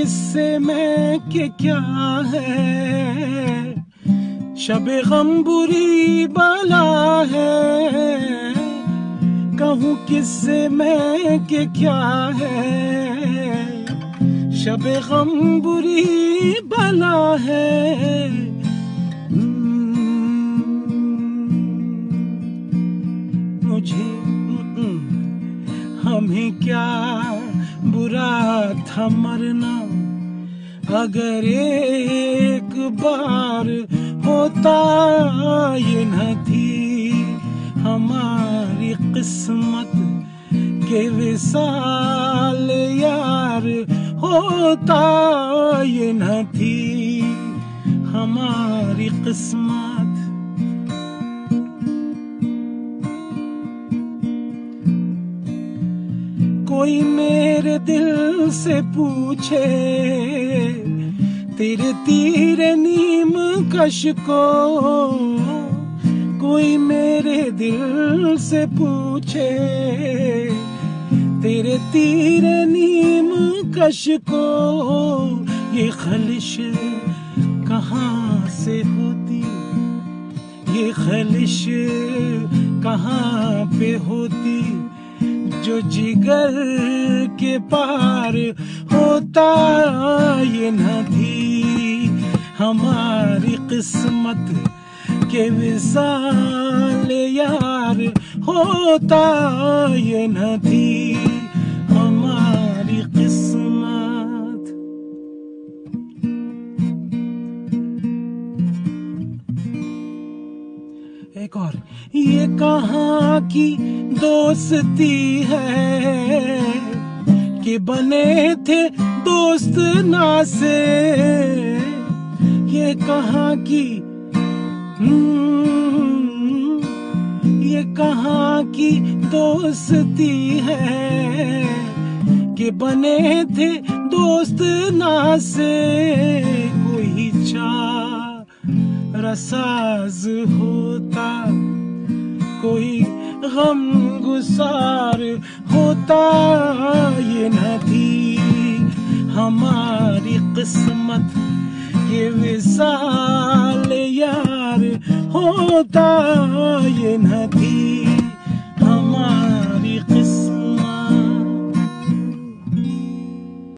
किससे मैं के क्या है, शबे गम बुरी बला है। कहूँ किससे मैं के क्या है, शबे गम बुरी बला है। मुझे हमें क्या बुरा था मरना, अगर एक बार होता ये न थी हमारी किस्मत के विसाल यार, होता ये न थी हमारी किस्मत। कोई मेरे दिल से पूछे तेरे तीरे नीम कश को, कोई मेरे दिल से पूछे तेरे तीरे नीम कश को, ये खलिश कहाँ से होती, ये खलिश कहाँ पे होती, जो जिगर के पार होता ये न थी हमारी किस्मत के विसाल यार, होता ये न थी हमारी किस्मत। एक और, ये कहाँ की दोस्ती है कि बने थे दोस्त ना से, ये कहाँ की ये कहाँ की दोस्ती है कि बने थे दोस्त ना से। कोई चाह रसाज होता, कोई गम गुसार होता ये न थी हमारी किस्मत के विसाल यार, होता